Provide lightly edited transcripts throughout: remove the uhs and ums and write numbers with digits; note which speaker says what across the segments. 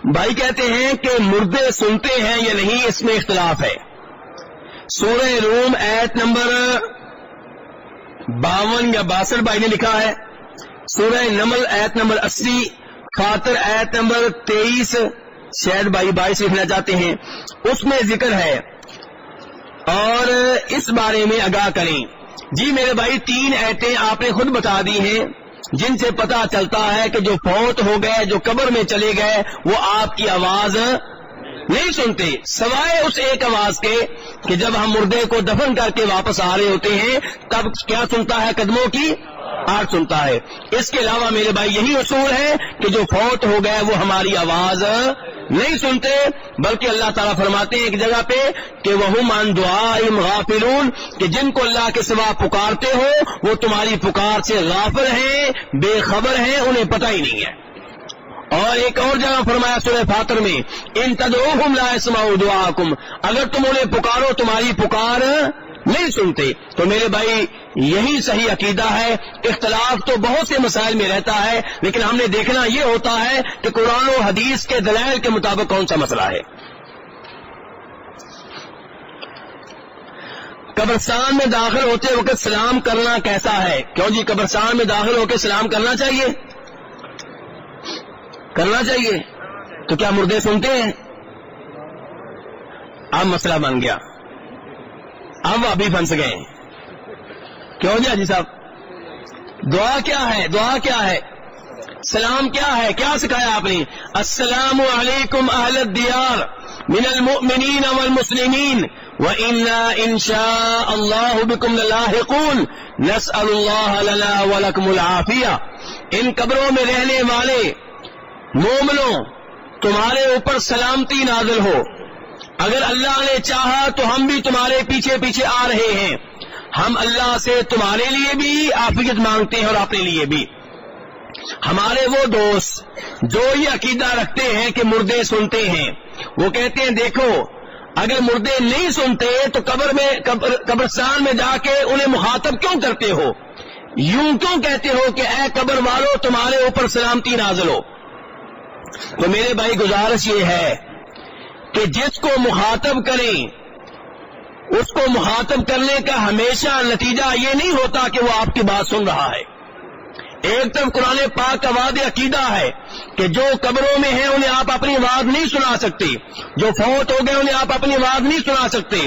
Speaker 1: بھائی کہتے ہیں کہ مردے سنتے ہیں یا نہیں، اس میں اختلاف ہے۔ سورہ روم آیت نمبر 52 یا 62 بھائی نے لکھا ہے، سورہ نمل آیت نمبر 80، فاطر آیت نمبر 23، شاید بھائی 22 لکھنا چاہتے ہیں، اس میں ذکر ہے اور اس بارے میں آگاہ کریں۔ جی میرے بھائی 3 آیتیں آپ نے خود بتا دی ہیں جن سے پتہ چلتا ہے کہ جو فوت ہو گئے، جو قبر میں چلے گئے، وہ آپ کی آواز نہیں سنتے، سوائے اس ایک آواز کے کہ جب ہم مردے کو دفن کر کے واپس آ رہے ہوتے ہیں تب کیا سنتا ہے؟ قدموں کی آہٹ سنتا ہے۔ اس کے علاوہ میرے بھائی یہی اصول ہے کہ جو فوت ہو گئے وہ ہماری آواز نہیں سنتے، بلکہ اللہ تعالیٰ فرماتے ہیں ایک جگہ پہ کہ وَهُمْ عَنْ دُعَائِهِمْ غَافِلُونَ، کہ جن کو اللہ کے سوا پکارتے ہو وہ تمہاری پکار سے غافل ہیں، بے خبر ہیں، انہیں پتہ ہی نہیں ہے۔ اور ایک اور جگہ فرمایا سورہ فاطر میں ان تدعوہم لا يسمعوا دعاءکم، اگر تم انہیں پکارو تمہاری پکار نہیں سنتے۔ تو میرے بھائی یہی صحیح عقیدہ ہے۔ اختلاف تو بہت سے مسائل میں رہتا ہے، لیکن ہم نے دیکھنا یہ ہوتا ہے کہ قرآن و حدیث کے دلائل کے مطابق کون سا مسئلہ ہے۔ قبرستان میں داخل ہوتے وقت سلام کرنا کیسا ہے؟ کیوں جی قبرستان میں داخل ہو کے سلام کرنا چاہیے؟ کرنا چاہیے۔ تو کیا مردے سنتے ہیں؟ اب مسئلہ بن گیا، اب ابھی پھنس گئے۔ کیوں جی حاجی صاحب؟ دعا کیا ہے؟ دعا کیا ہے؟ سلام کیا ہے؟ کیا سکھایا آپ نے؟ السلام علیکم اہل الدیار من المؤمنین والمسلمین وَإِنَّا إِن شَاءَ اللَّهُ بِكُمْ لَلَاحِقُونَ نَسْأَلُ اللَّهَ لَنَا وَلَكُمُ الْعَافِيَةَ۔ ان قبروں میں رہنے والے مومنوں تمہارے اوپر سلامتی نازل ہو، اگر اللہ نے چاہا تو ہم بھی تمہارے پیچھے پیچھے آ رہے ہیں، ہم اللہ سے تمہارے لیے بھی عافیت مانگتے ہیں اور اپنے لیے بھی۔ ہمارے وہ دوست جو یہ عقیدہ رکھتے ہیں کہ مردے سنتے ہیں، وہ کہتے ہیں دیکھو اگر مردے نہیں سنتے تو قبرستان میں جا کے انہیں مخاطب کیوں کرتے ہو؟ یوں کیوں کہتے ہو کہ اے قبر والو تمہارے اوپر سلامتی نازل ہو؟ تو میرے بھائی گزارش یہ ہے کہ جس کو مخاطب کریں اس کو مخاطب کرنے کا ہمیشہ نتیجہ یہ نہیں ہوتا کہ وہ آپ کی بات سن رہا ہے۔ ایک طرف قرآن پاک کا وعدہ عقیدہ ہے کہ جو قبروں میں ہیں انہیں آپ اپنی آواز نہیں سنا سکتے، جو فوت ہو گئے انہیں آپ اپنی آواز نہیں سنا سکتے۔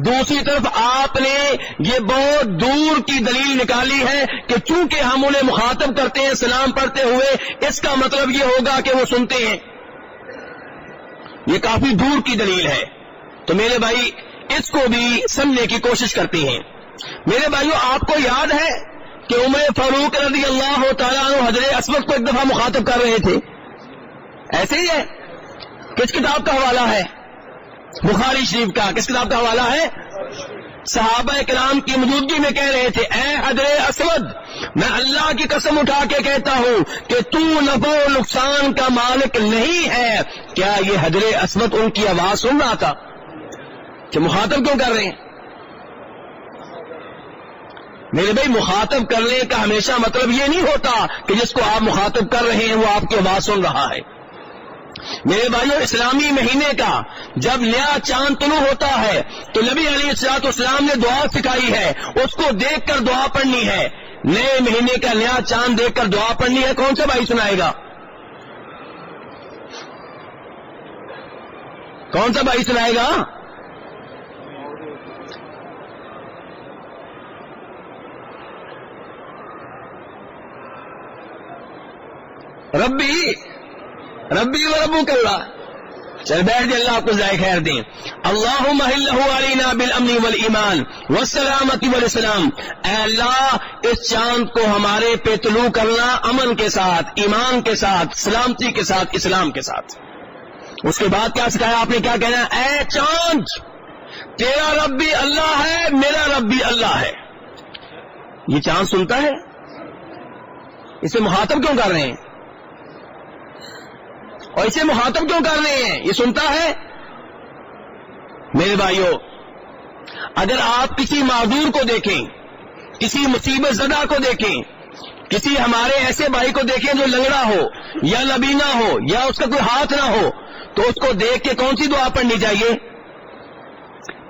Speaker 1: دوسری طرف آپ نے یہ بہت دور کی دلیل نکالی ہے کہ چونکہ ہم انہیں مخاطب کرتے ہیں سلام پڑھتے ہوئے، اس کا مطلب یہ ہوگا کہ وہ سنتے ہیں۔ یہ کافی دور کی دلیل ہے۔ تو میرے بھائی اس کو بھی سمجھنے کی کوشش کرتے ہیں۔ میرے بھائیوں آپ کو یاد ہے کہ عمر فاروق رضی اللہ تعالیٰ عنہ حضرت اسود کو ایک دفعہ مخاطب کر رہے تھے، ایسے ہی ہے؟ کس کتاب کا حوالہ ہے؟ بخاری شریف کا۔ کس کتاب کا حوالہ ہے؟ صحابہ کرام کی موجودگی میں کہہ رہے تھے اے حضرت اسود، میں اللہ کی قسم اٹھا کے کہتا ہوں کہ تو نفع و نقصان کا مالک نہیں ہے۔ کیا یہ حضرت اسود ان کی آواز سن رہا تھا؟ کہ مخاطب کیوں کر رہے ہیں؟ میرے بھائی مخاطب کرنے کا ہمیشہ مطلب یہ نہیں ہوتا کہ جس کو آپ مخاطب کر رہے ہیں وہ آپ کی آواز سن رہا ہے۔ میرے بھائیوں اسلامی مہینے کا جب نیا چاند طلوع ہوتا ہے تو نبی علیہ الصلوۃ والسلام نے دعا سکھائی ہے، اس کو دیکھ کر دعا پڑھنی ہے۔ نئے مہینے کا نیا چاند دیکھ کر دعا پڑھنی ہے۔ کون سا بھائی سنائے گا؟ کون سا بھائی سنائے گا؟ ربی و ربک اللہ۔ چل بیٹھ جائے، اللہ آپ کو ذائقہ خیر دیں۔ اللہم احلہ علینا بالامن والایمان والسلامۃ والاسلام۔ اے اللہ اس چاند کو ہمارے پہ طلوع کرنا امن کے ساتھ، ایمان کے ساتھ، سلامتی کے ساتھ، اسلام کے ساتھ۔ اس کے بعد کیا سکھایا آپ نے؟ کیا کہنا ہے؟ اے چاند تیرا رب بھی اللہ ہے، میرا رب بھی اللہ ہے۔ یہ چاند سنتا ہے؟ اسے مخاطب کیوں کر رہے ہیں؟ اور اسے مخاطب کیوں کر رہے ہیں؟ یہ سنتا ہے؟ میرے بھائیوں اگر آپ کسی معذور کو دیکھیں، کسی مصیبت زدہ کو دیکھیں، کسی ہمارے ایسے بھائی کو دیکھیں جو لنگڑا ہو یا نابینا ہو یا اس کا کوئی ہاتھ نہ ہو، تو اس کو دیکھ کے کون سی دعا پڑھنی چاہیے؟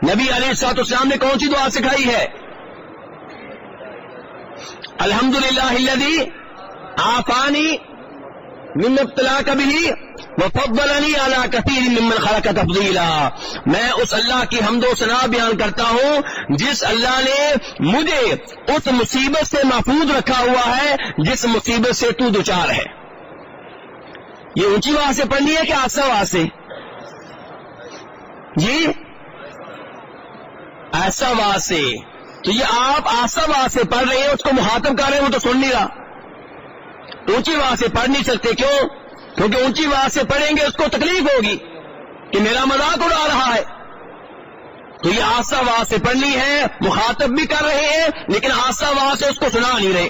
Speaker 1: نبی علیہ الصلوۃ والسلام نے کون سی دعا سکھائی ہے؟ الحمدللہ الذی عافانی مما ابتلاک بہ وفضلنی علی کثیر ممن خلق تفضیلا. میں اس اللہ کی حمد و ثنا بیان کرتا ہوں جس اللہ نے مجھے اس مصیبت سے محفوظ رکھا ہوا ہے جس مصیبت سے تو دوچار ہے. یہ اونچی آواز سے پڑھنی ہے کہ آہستہ آواز سے؟ جی آہستہ آواز سے. تو یہ آپ آہستہ آواز سے پڑھ رہے ہیں، اس کو مخاطب کر رہے ہیں، وہ تو سن نہیں رہا. اونچی آواز سے پڑھ نہیں سکتے، کیوں؟ کیونکہ اونچی آواز سے پڑھیں گے اس کو تکلیف ہوگی کہ میرا مذاق اڑا رہا ہے. تو یہ آہستہ آواز سے پڑھنی ہے، مخاطب بھی کر رہے ہیں لیکن آہستہ آواز سے اس کو سنا نہیں رہے.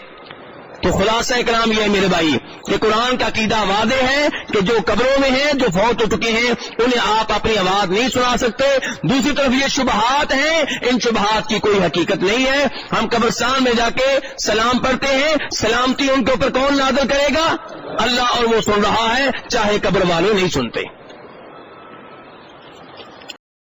Speaker 1: تو خلاصہ کلام یہ ہے میرے بھائی کہ قرآن کا عقیدہ واضح ہے کہ جو قبروں میں ہیں، جو فوت ہو چکے ہیں، انہیں آپ اپنی آواز نہیں سنا سکتے. دوسری طرف یہ شبہات ہیں، ان شبہات کی کوئی حقیقت نہیں ہے. ہم قبرستان میں جا کے سلام پڑھتے ہیں، سلامتی ان کے اوپر کون نازل کرے گا؟ اللہ، اور وہ سن رہا ہے چاہے قبر والے نہیں سنتے.